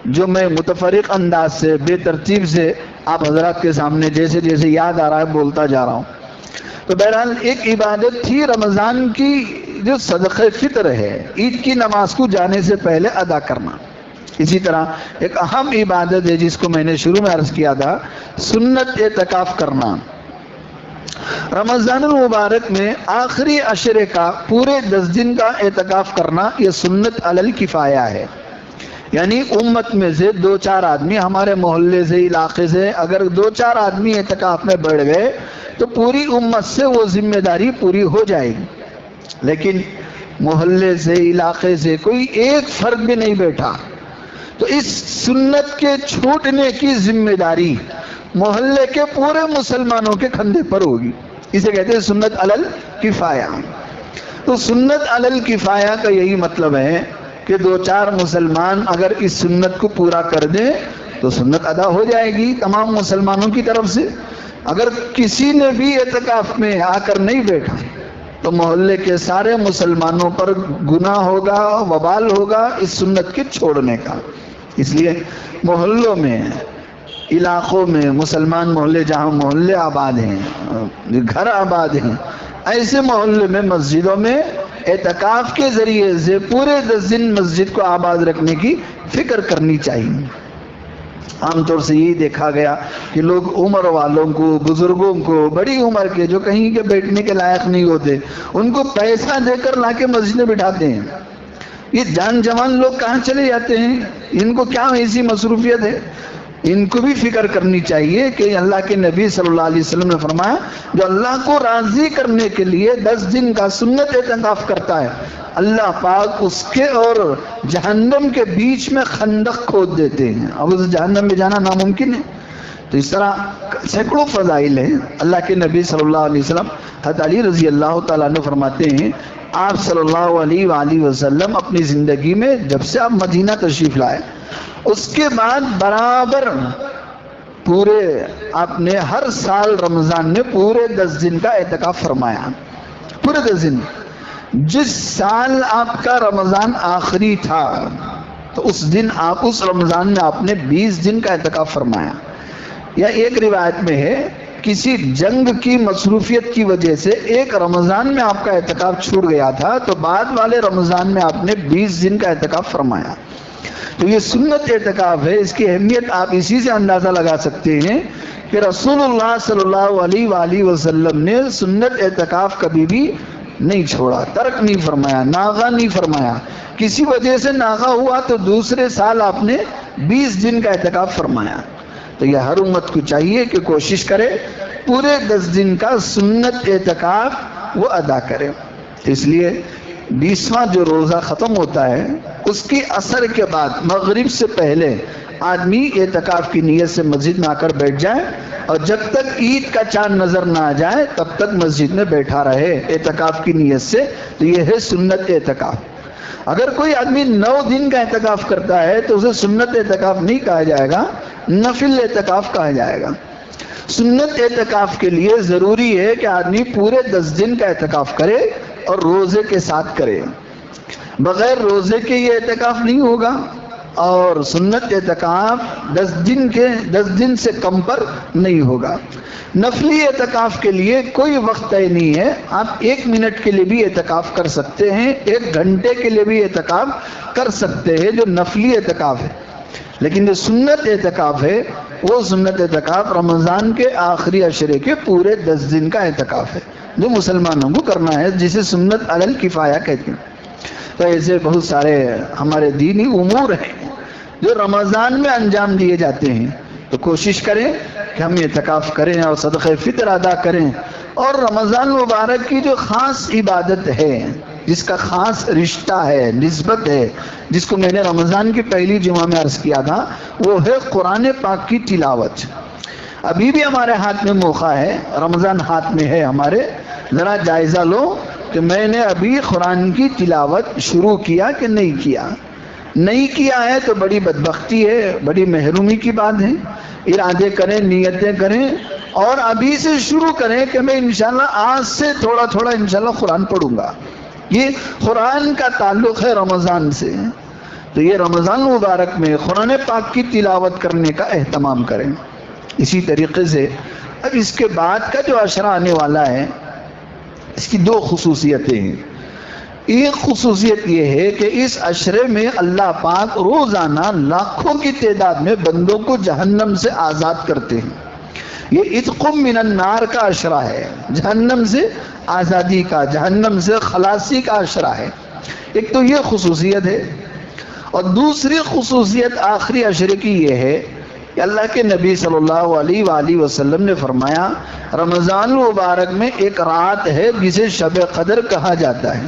جو میں متفرق انداز سے بے ترتیب سے آپ حضرات کے سامنے جیسے جیسے یاد آ رہا ہے بولتا جا رہا ہوں۔ تو بہرحال ایک عبادت تھی رمضان کی جو صدقہ فطر ہے، عید کی نماز کو جانے سے پہلے ادا کرنا۔ اسی طرح ایک اہم عبادت ہے جس کو میں نے شروع میں عرض کیا تھا، سنت اعتکاف کرنا۔ رمضان المبارک میں آخری عشرے کا پورے 10 دن کا اعتکاف کرنا یہ سنت علی الکفایہ ہے، یعنی امت میں سے 2-4 آدمی، ہمارے محلے سے علاقے سے اگر 2-4 آدمی اعتکاف میں بڑھ گئے تو پوری امت سے وہ ذمہ داری پوری ہو جائے گی۔ لیکن محلے سے علاقے سے کوئی ایک فرد بھی نہیں بیٹھا تو اس سنت کے چھوٹنے کی ذمہ داری محلے کے پورے مسلمانوں کے کندھے پر ہوگی۔ اسے کہتے ہیں سنت علی الکفایہ۔ تو سنت علی الکفایہ کا یہی مطلب ہے کہ 2-4 مسلمان اگر اس سنت کو پورا کر دیں تو سنت ادا ہو جائے گی تمام مسلمانوں کی طرف سے۔ اگر کسی نے بھی اعتکاف میں آ کر نہیں بیٹھا تو محلے کے سارے مسلمانوں پر گناہ ہوگا، وبال ہوگا اس سنت کے چھوڑنے کا۔ اس لیے محلوں میں، علاقوں میں، مسلمان محلے جہاں محلے آباد ہیں، گھر آباد ہیں، ایسے محلے میں مسجدوں میں اعتکاف کے ذریعے سے پورے 10 دن مسجد کو آباد رکھنے کی فکر کرنی چاہیے۔ عام طور سے یہی دیکھا گیا کہ لوگ عمر والوں کو، بزرگوں کو، بڑی عمر کے جو کہیں کے بیٹھنے کے لائق نہیں ہوتے، ان کو پیسہ دے کر لا کے مسجد میں بٹھاتے ہیں۔ یہ جان جوان لوگ کہاں چلے جاتے ہیں؟ ان کو کیا ایسی مصروفیت ہے؟ ان کو بھی فکر کرنی چاہیے کہ اللہ کے نبی صلی اللہ علیہ وسلم نے فرمایا جو اللہ کو راضی کرنے کے لیے 10 دن کا سنت اعتکاف کرتا ہے، اللہ پاک اس کے اور جہنم کے بیچ میں خندق کھود دیتے ہیں، اب اس جہنم میں جانا ناممکن ہے۔ تو اس طرح سینکڑوں فضائل ہیں۔ اللہ کے نبی صلی اللہ علیہ وسلم، حضرت علی رضی اللہ تعالیٰ عنہ فرماتے ہیں، آپ صلی اللہ علیہ وآلہ وسلم اپنی زندگی میں جب سے آپ مدینہ تشریف لائے اس کے بعد برابر پورے آپ نے ہر سال رمضان میں پورے 10 دن کا اعتکاف فرمایا، پورے 10 دن۔ جس سال آپ کا رمضان آخری تھا تو اس دن آپ اس رمضان میں آپ نے 20 دن کا اعتکاف فرمایا۔ یا ایک روایت میں ہے کسی جنگ کی مصروفیت کی وجہ سے ایک رمضان میں آپ کا اعتکاف چھوٹ گیا تھا تو بعد والے رمضان میں آپ نے 20 دن کا اعتکاف فرمایا۔ تو یہ سنت اعتکاف ہے، اس کی اہمیت آپ اسی سے اندازہ لگا سکتے ہیں کہ رسول اللہ صلی اللہ علیہ وآلہ وسلم نے سنت اعتکاف کبھی بھی نہیں چھوڑا، ترک نہیں فرمایا، ناغہ نہیں فرمایا۔ کسی وجہ سے ناغہ ہوا تو دوسرے سال آپ نے 20 دن کا اعتکاف فرمایا۔ تو یہ ہر امت کو چاہیے کہ کوشش کرے پورے 10 دن کا سنت اعتکاف وہ ادا کرے۔ اس لیے 20واں جو روزہ ختم ہوتا ہے اس کی عصر کے بعد مغرب سے پہلے آدمی اعتکاف کی نیت سے مسجد میں آ کر بیٹھ جائے اور جب تک عید کا چاند نظر نہ آ جائے تب تک مسجد میں بیٹھا رہے اعتکاف کی نیت سے۔ تو یہ ہے سنت اعتکاف۔ اگر کوئی آدمی 9 دن کا اعتکاف کرتا ہے تو اسے سنت اعتکاف نہیں کہا جائے گا، نفل اعتکاف کہا جائے گا۔ سنت اعتکاف کے لیے ضروری ہے کہ آدمی پورے 10 دن کا اعتکاف کرے اور روزے کے ساتھ کرے۔ بغیر روزے کے یہ اعتکاف نہیں ہوگا، اور سنت اعتکاف 10 دن سے کم پر نہیں ہوگا۔ نفلی اعتکاف کے لیے کوئی وقت طے نہیں ہے، آپ 1 منٹ کے لیے بھی اعتکاف کر سکتے ہیں، 1 گھنٹے کے لیے بھی اعتکاف کر سکتے ہیں جو نفلی اعتکاف ہے۔ لیکن جو سنت اعتکاف ہے وہ سنت اعتکاف رمضان کے آخری عشرے کے پورے 10 دن کا اعتکاف ہے جو مسلمانوں کو کرنا ہے، جسے سنت علی الکفایہ کہتے ہیں۔ تو ایسے بہت سارے ہمارے دینی امور ہیں جو رمضان میں انجام دیے جاتے ہیں، تو کوشش کریں کہ ہم اعتکاف کریں اور صدقہ فطر ادا کریں، اور رمضان مبارک کی جو خاص عبادت ہے، جس کا خاص رشتہ ہے، نسبت ہے، جس کو میں نے رمضان کی پہلی جمعہ میں عرض کیا تھا، وہ ہے قرآن پاک کی تلاوت۔ ابھی بھی ہمارے ہاتھ میں موقع ہے، رمضان ہاتھ میں ہے ہمارے، ذرا جائزہ لو کہ میں نے ابھی قرآن کی تلاوت شروع کیا کہ نہیں کیا۔ نہیں کیا ہے تو بڑی بدبختی ہے، بڑی محرومی کی بات ہے، ارادے کریں، نیتیں کریں اور ابھی سے شروع کریں کہ میں انشاءاللہ آج سے تھوڑا تھوڑا انشاءاللہ قرآن پڑھوں گا۔ یہ قرآن کا تعلق ہے رمضان سے، تو یہ رمضان مبارک میں قرآن پاک کی تلاوت کرنے کا اہتمام کریں۔ اسی طریقے سے اب اس کے بعد کا جو عشرہ آنے والا ہے اس کی دو خصوصیتیں ہیں۔ ایک خصوصیت یہ ہے کہ اس عشرے میں اللہ پاک روزانہ لاکھوں کی تعداد میں بندوں کو جہنم سے آزاد کرتے ہیں۔ یہ عتق من النار کا عشرہ ہے، جہنم سے آزادی کا، جہنم سے خلاصی کا عشرہ ہے۔ ایک تو یہ خصوصیت ہے، اور دوسری خصوصیت آخری عشرے کی یہ ہے کہ اللہ کے نبی صلی اللہ علیہ وآلہ وسلم نے فرمایا رمضان مبارک میں ایک رات ہے جسے شب قدر کہا جاتا ہے،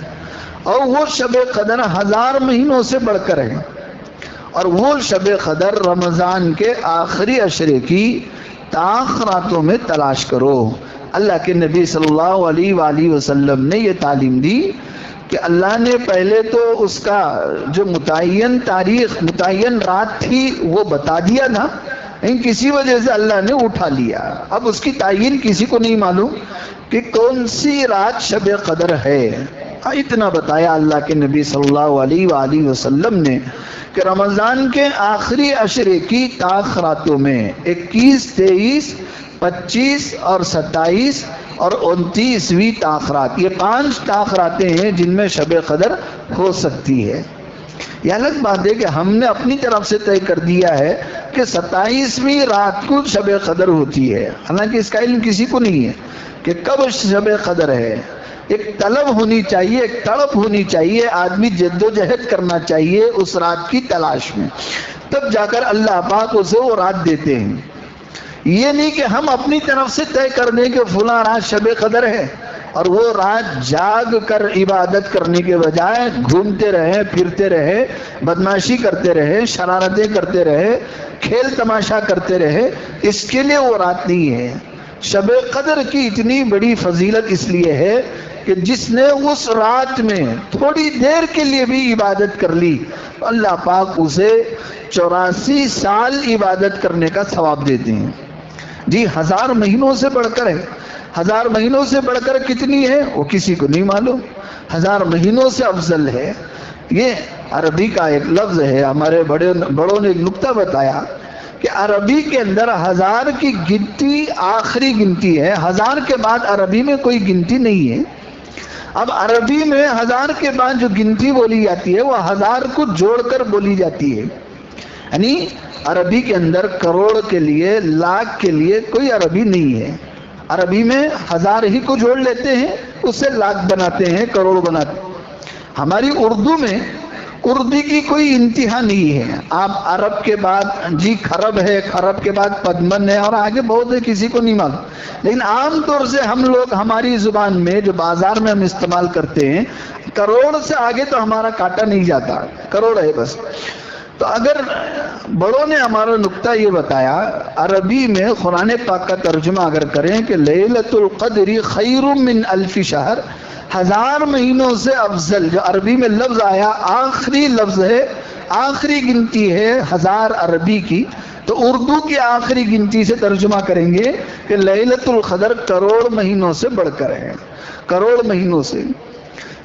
اور وہ شب قدر 1000 مہینوں سے بڑھ کر ہے، اور وہ شب قدر رمضان کے آخری عشرے کی تاخراتوں میں تلاش کرو۔ اللہ کے نبی صلی اللہ علیہ وآلہ وسلم نے یہ تعلیم دی کہ اللہ نے پہلے تو اس کا جو متعین تاریخ، متعین رات تھی وہ بتا دیا تھا، لیکن کسی وجہ سے اللہ نے اٹھا لیا۔ اب اس کی تعین کسی کو نہیں معلوم کہ کون سی رات شب قدر ہے۔ اتنا بتایا اللہ کے نبی صلی اللہ علیہ وآلہ وسلم نے کہ رمضان کے آخری عشرے کی تاخراتوں میں 21، 23، 25 اور 27 اور 29ویں تاخرات، یہ 5 تاخراتیں ہیں جن میں شب قدر ہو سکتی ہے۔ یہ الگ بات ہے کہ ہم نے اپنی طرف سے طے کر دیا ہے کہ 27ویں رات کو شب قدر ہوتی ہے، حالانکہ اس کا علم کسی کو نہیں ہے کہ کب شب قدر ہے۔ ایک طلب ہونی چاہیے، ایک تڑپ ہونی چاہیے، آدمی جد و جہد کرنا چاہیے اس رات کی تلاش میں، تب جا کر اللہ پاک اسے وہ رات دیتے ہیں۔ یہ نہیں کہ ہم اپنی طرف سے طے کر دیں کہ فلاں رات شب قدر ہے اور وہ رات جاگ کر عبادت کرنے کے بجائے گھومتے رہے، پھرتے رہے، بدمعاشی کرتے رہے، شرارتیں کرتے رہے، کھیل تماشا کرتے رہے، اس کے لیے وہ رات نہیں ہے۔ شب قدر کی اتنی بڑی فضیلت اس لیے ہے کہ جس نے اس رات میں تھوڑی دیر کے لیے بھی عبادت کر لی اللہ پاک اسے 84 سال عبادت کرنے کا ثواب دیتے ہیں۔ جی 1000 مہینوں سے بڑھ کر ہے، 1000 مہینوں سے بڑھ کر کتنی ہے وہ کسی کو نہیں معلوم، 1000 مہینوں سے افضل ہے۔ یہ عربی کا ایک لفظ ہے، ہمارے بڑوں نے ایک نکتہ بتایا کہ عربی کے اندر 1000 کی گنتی آخری گنتی ہے، 1000 کے بعد عربی میں کوئی گنتی نہیں ہے۔ اب عربی میں 1000 کے بعد جو گنتی بولی جاتی ہے وہ 1000 کو جوڑ کر بولی جاتی ہے، یعنی عربی کے اندر کروڑ کے لیے، لاکھ کے لیے کوئی عربی نہیں ہے۔ عربی میں 1000 ہی کو جوڑ لیتے ہیں، اس سے لاکھ بناتے ہیں، کروڑ بناتے ہیں۔ ہماری اردو میں اردو کی کوئی انتہا نہیں ہے۔ آپ عرب کے بعد جی خرب ہے، خرب کے بعد پدمن ہے اور آگے بہت ہے، کسی کو نہیں معلوم، لیکن عام طور سے ہم لوگ ہماری زبان میں جو بازار میں ہم استعمال کرتے ہیں کروڑ سے آگے تو ہمارا کاٹا نہیں جاتا، کروڑ ہے بس۔ تو اگر بڑوں نے ہمارا نکتہ یہ بتایا عربی میں قرآن پاک کا ترجمہ اگر کریں کہ لیلۃ القدر خیر من الف شہر، 1000 مہینوں سے افضل، جو عربی میں لفظ آیا آخری لفظ ہے، آخری گنتی ہے 1000 عربی کی، تو اردو کی آخری گنتی سے ترجمہ کریں گے کہ لیلۃ القدر کروڑ مہینوں سے بڑھ کر ہے، کروڑ مہینوں سے۔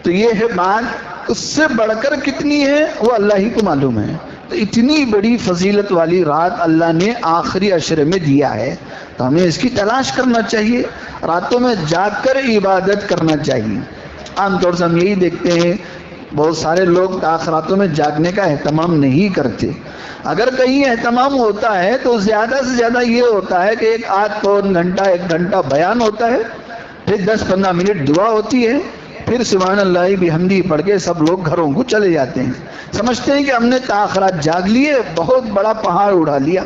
تو یہ ہے بات، اس سے بڑھ کر کتنی ہے وہ اللہ ہی کو معلوم ہے۔ تو اتنی بڑی فضیلت والی رات اللہ نے آخری عشرے میں دیا ہے، تو ہمیں اس کی تلاش کرنا چاہیے، راتوں میں جاگ کر عبادت کرنا چاہیے۔ عام طور سے ہم یہی دیکھتے ہیں بہت سارے لوگ تاخراتوں میں جاگنے کا اہتمام نہیں کرتے، اگر کہیں اہتمام ہوتا ہے تو زیادہ سے زیادہ یہ ہوتا ہے کہ ایک آدھ پون گھنٹہ، 1 گھنٹہ بیان ہوتا ہے، پھر 10-15 منٹ دعا ہوتی ہے، پھر سبحان اللہ بحمدہ پڑھ کے سب لوگ گھروں کو چلے جاتے ہیں، سمجھتے ہیں کہ ہم نے تاخرات جاگ لیے، بہت بڑا پہاڑ اٹھا لیا۔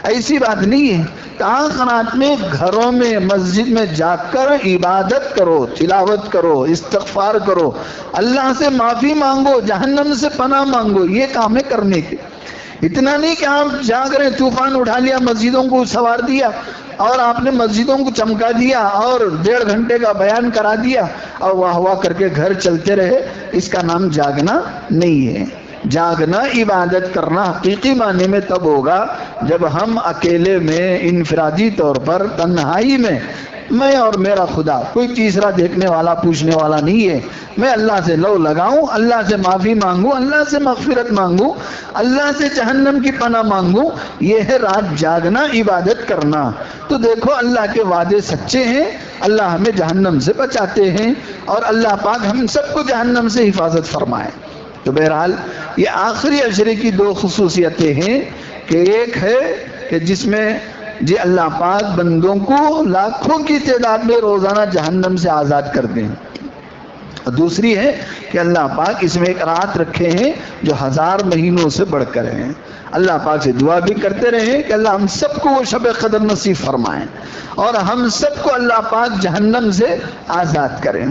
ایسی بات نہیں ہے، تاخرات میں گھروں میں، مسجد میں جاگ کر عبادت کرو، تلاوت کرو، استغفار کرو، اللہ سے معافی مانگو، جہنم سے پناہ مانگو، یہ کام ہے کرنے کے۔ اتنا نہیں کہ آپ جاگ رہے طوفان اٹھا لیا، مسجدوں کو سوار دیا اور آپ نے مسجدوں کو چمکا دیا اور 1.5 گھنٹے کا بیان کرا دیا اور واہ واہ کر کے گھر چلتے رہے، اس کا نام جاگنا نہیں ہے۔ جاگنا عبادت کرنا حقیقی معنی میں تب ہوگا جب ہم اکیلے میں انفرادی طور پر تنہائی میں میں اور میرا خدا، کوئی تیسرا دیکھنے والا پوچھنے والا نہیں ہے، میں اللہ سے لو لگاؤں، اللہ سے معافی مانگوں، اللہ سے مغفرت مانگوں، اللہ سے جہنم کی پناہ مانگوں، یہ ہے رات جاگنا عبادت کرنا۔ تو دیکھو اللہ کے وعدے سچے ہیں، اللہ ہمیں جہنم سے بچاتے ہیں اور اللہ پاک ہم سب کو جہنم سے حفاظت فرمائے۔ تو بہرحال یہ آخری عشرے کی دو خصوصیتیں ہیں کہ ایک ہے کہ جس میں جی اللہ پاک بندوں کو لاکھوں کی تعداد میں روزانہ جہنم سے آزاد کر دیں، اور دوسری ہے کہ اللہ پاک اس میں ایک رات رکھے ہیں جو 1000 مہینوں سے بڑھ کر ہیں۔ اللہ پاک سے دعا بھی کرتے رہیں کہ اللہ ہم سب کو وہ شب قدر نصیب فرمائیں اور ہم سب کو اللہ پاک جہنم سے آزاد کریں۔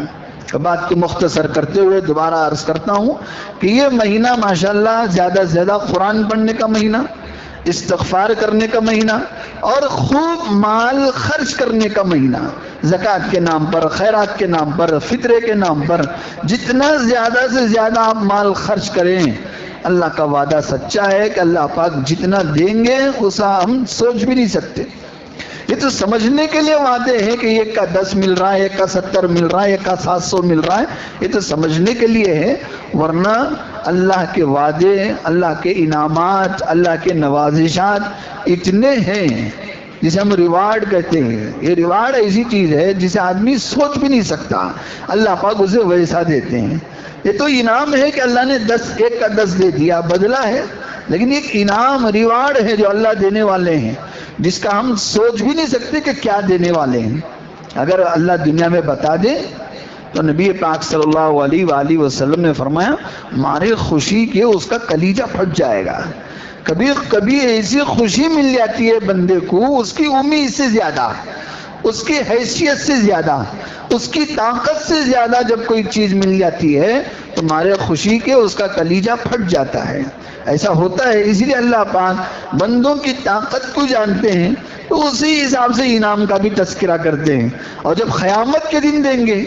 بات کو مختصر کرتے ہوئے دوبارہ عرض کرتا ہوں کہ یہ مہینہ ماشاءاللہ زیادہ سے زیادہ قرآن پڑھنے کا مہینہ، استغفار کرنے کا مہینہ اور خوب مال خرچ کرنے کا مہینہ، زکوٰۃ کے نام پر، خیرات کے نام پر، فطرے کے نام پر جتنا زیادہ سے زیادہ آپ مال خرچ کریں، اللہ کا وعدہ سچا ہے کہ اللہ پاک جتنا دیں گے اسا ہم سوچ بھی نہیں سکتے۔ یہ تو سمجھنے کے لیے وعدے ہیں کہ ایک کا 10 مل رہا ہے، ایک کا 70 مل رہا ہے، ایک کا 700 مل رہا ہے، یہ تو سمجھنے کے لیے ہے، ورنہ اللہ کے وعدے، اللہ کے انعامات، اللہ کے نوازشات اتنے ہیں جسے ہم ریوارڈ کہتے ہیں۔ یہ ریوارڈ ایسی چیز ہے جسے آدمی سوچ بھی نہیں سکتا، اللہ پاک اسے ویسا دیتے ہیں۔ یہ تو انعام ہے کہ اللہ نے 1 کا 10 دے دیا، بدلہ ہے، لیکن ایک انعام ریوارڈ ہے جو اللہ دینے والے ہیں، جس کا ہم سوچ بھی نہیں سکتے کہ کیا دینے والے ہیں۔ اگر اللہ دنیا میں بتا دے تو نبی پاک صلی اللہ علیہ وآلہ وسلم نے فرمایا مارے خوشی کے اس کا کلیجہ پھٹ جائے گا۔ کبھی کبھی ایسی خوشی مل جاتی ہے بندے کو، اس کی امید سے زیادہ، اس کی حیثیت سے زیادہ، اس کی طاقت سے زیادہ جب کوئی چیز مل جاتی ہے تو مارے خوشی کے اس کا کلیجہ پھٹ جاتا ہے۔ ایسا ہوتا ہے، اسی لیے اللہ پاک بندوں کی طاقت کو جانتے ہیں تو اسی حساب سے انعام کا بھی تذکرہ کرتے ہیں، اور جب قیامت کے دن دیں گے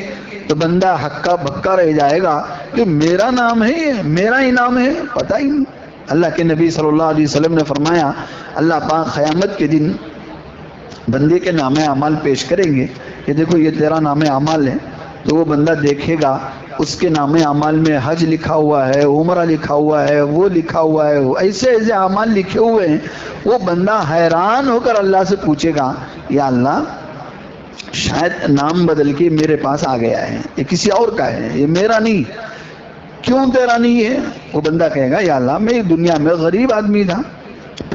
تو بندہ ہکا بکا رہ جائے گا کہ میرا نام ہے، میرا انعام ہے، پتہ ہی نہیں۔ اللہ کے نبی صلی اللہ علیہ وسلم نے فرمایا اللہ پاک قیامت کے دن بندے کے نام اعمال پیش کریں گے کہ دیکھو یہ تیرا نام اعمال ہے، تو وہ بندہ دیکھے گا اس کے نام اعمال میں حج لکھا ہوا ہے، عمرہ لکھا ہوا ہے، وہ لکھا ہوا ہے، ایسے ایسے اعمال لکھے ہوئے ہیں۔ وہ بندہ حیران ہو کر اللہ سے پوچھے گا یا اللہ شاید نام بدل کے میرے پاس آ گیا ہے، یہ کسی اور کا ہے، یہ میرا نہیں، کیوں تیرا نہیں ہے؟ وہ بندہ کہے گا یا اللہ میں دنیا میں غریب آدمی تھا،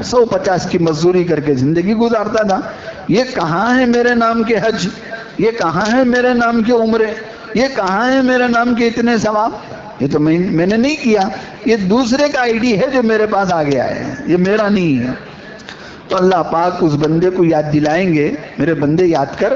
150 کی مزدوری کر کے زندگی گزارتا تھا، یہ کہاں ہے میرے نام کے حج، یہ کہاں ہے میرے نام کے عمرے، یہ کہاں ہے میرے نام کے اتنے ثواب؟ یہ تو میں نے نہیں کیا، یہ دوسرے کا آئی ڈی ہے جو میرے پاس آ گیا ہے، یہ میرا نہیں ہے۔ تو اللہ پاک اس بندے کو یاد دلائیں گے میرے بندے یاد کر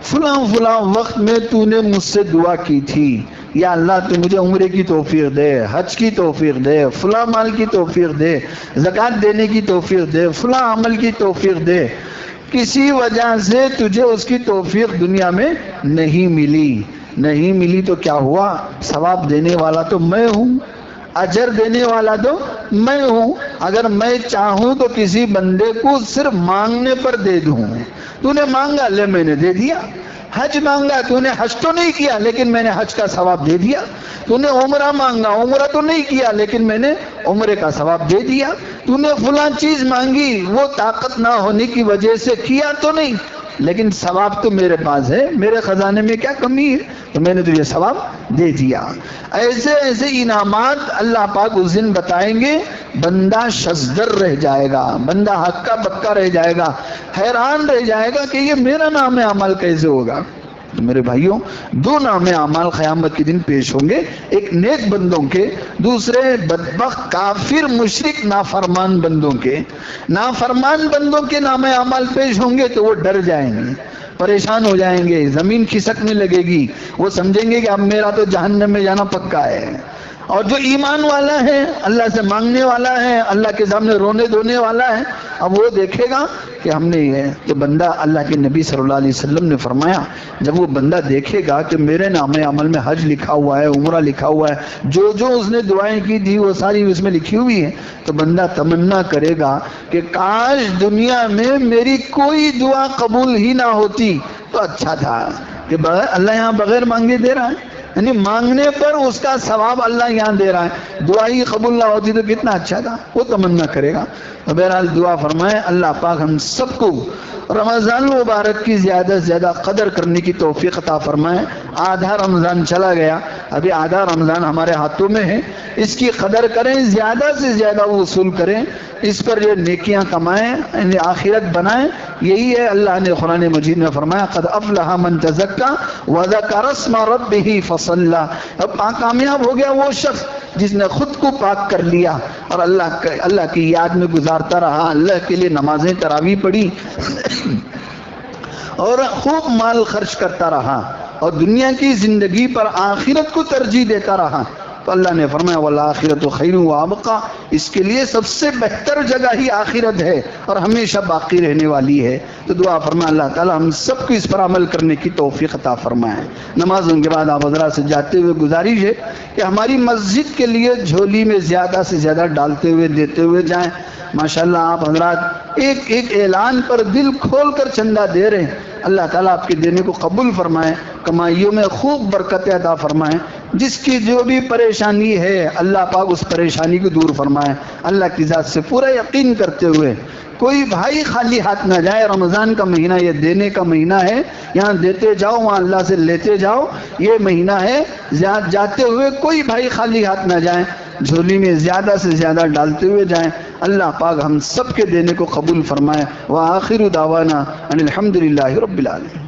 فلاں فلاں وقت میں تو نے مجھ سے دعا کی تھی، یا اللہ تو مجھے عمرے کی توفیق دے، حج کی توفیق دے، فلاں مال کی توفیق دے، زکوٰۃ دینے کی توفیق دے، فلاں عمل کی توفیق دے، کسی وجہ سے تجھے اس کی توفیق دنیا میں نہیں ملی تو کیا ہوا؟ ثواب دینے والا تو میں ہوں، اجر دینے والا تو میں ہوں۔ اگر میں چاہوں تو کسی بندے کو صرف مانگنے پر دے دوں، تو نے مانگا لے میں نے دے دیا، حج مانگا تو نے حج تو نہیں کیا لیکن میں نے حج کا ثواب دے دیا، تو نے عمرہ مانگا عمرہ تو نہیں کیا لیکن میں نے عمرے کا ثواب دے دیا، تو نے فلاں چیز مانگی وہ طاقت نہ ہونے کی وجہ سے کیا تو نہیں، لیکن ثواب تو میرے پاس ہے، میرے خزانے میں کیا کمی ہے، تو میں نے تجھے ثواب دے دیا۔ ایسے ایسے انعامات اللہ پاک اس دن بتائیں گے، بندہ شزدر رہ جائے گا، بندہ ہکا بکا رہ جائے گا، حیران رہ جائے گا کہ یہ میرا نام اعمال کیسے ہوگا۔ تو میرے بھائیوں 2 نام اعمال قیامت کے دن پیش ہوں گے، ایک نیک بندوں کے، دوسرے بدبخت کافر مشرک نافرمان بندوں کے۔ نافرمان بندوں کے نام اعمال پیش ہوں گے تو وہ ڈر جائیں گے، پریشان ہو جائیں گے، زمین کھسکنے لگے گی، وہ سمجھیں گے کہ اب میرا تو جہنم میں جانا پکا ہے۔ اور جو ایمان والا ہے، اللہ سے مانگنے والا ہے، اللہ کے سامنے رونے دھونے والا ہے، اب وہ دیکھے گا کہ ہم نے یہ کہ بندہ، اللہ کے نبی صلی اللہ علیہ وسلم نے فرمایا جب وہ بندہ دیکھے گا کہ میرے نام عمل میں حج لکھا ہوا ہے، عمرہ لکھا ہوا ہے، جو جو اس نے دعائیں کی تھی وہ ساری اس میں لکھی ہوئی ہیں، تو بندہ تمنا کرے گا کہ کاش دنیا میں میری کوئی دعا قبول ہی نہ ہوتی تو اچھا تھا، کہ اللہ یہاں بغیر مانگے دے رہا ہے، یعنی مانگنے پر اس کا ثواب اللہ یہاں دے رہا ہے، دعا ہی قبول نہ ہوتی تو کتنا اچھا تھا، وہ تمنا کرے گا۔ تو بہرحال دعا فرمائے اللہ پاک ہم سب کو رمضان مبارک کی زیادہ سے زیادہ قدر کرنے کی توفیق عطا فرمائے۔ آدھا رمضان چلا گیا، ابھی آدھا رمضان ہمارے ہاتھوں میں ہے، اس کی قدر کریں، زیادہ سے زیادہ وصول کریں، اس پر یہ نیکیاں کمائیں، یعنی آخرت بنائیں۔ یہی ہے اللہ نے قرآن مجید میں فرمایا قد افلح من تزکا وذکر اسم ربہ فصلی، اب کامیاب ہو گیا وہ شخص جس نے خود کو پاک کر لیا اور اللہ کی یاد میں گزارتا رہا، اللہ کے لیے نمازیں تراویح پڑھی اور خوب مال خرچ کرتا رہا اور دنیا کی زندگی پر آخرت کو ترجیح دیتا رہا، تو اللہ نے فرمایا والآخرۃ خیر وابقیٰ، اس کے لیے سب سے بہتر جگہ ہی آخرت ہے اور ہمیشہ باقی رہنے والی ہے۔ تو دعا فرمائے اللہ تعالی ہم سب کو اس پر عمل کرنے کی توفیق عطا فرمائے۔ نمازوں کے بعد آپ حضرات سے جاتے ہوئے گزارش ہے کہ ہماری مسجد کے لیے جھولی میں زیادہ سے زیادہ ڈالتے ہوئے دیتے ہوئے جائیں۔ ماشاءاللہ آپ حضرات ایک ایک اعلان پر دل کھول کر چندہ دے رہے ہیں، اللہ تعالیٰ آپ کے دینے کو قبول فرمائے، کمائیوں میں خوب برکت عطا فرمائے، جس کی جو بھی پریشانی ہے اللہ پاک اس پریشانی کو دور فرمائے۔ اللہ کی ذات سے پورا یقین کرتے ہوئے کوئی بھائی خالی ہاتھ نہ جائے، رمضان کا مہینہ یہ دینے کا مہینہ ہے، یہاں دیتے جاؤ وہاں اللہ سے لیتے جاؤ، یہ مہینہ ہے، جاتے ہوئے کوئی بھائی خالی ہاتھ نہ جائیں، جھولی میں زیادہ سے زیادہ ڈالتے ہوئے جائیں۔ اللہ پاک ہم سب کے دینے کو قبول فرمائے۔ وآخر دعوانا ان الحمدللہ رب العالمین۔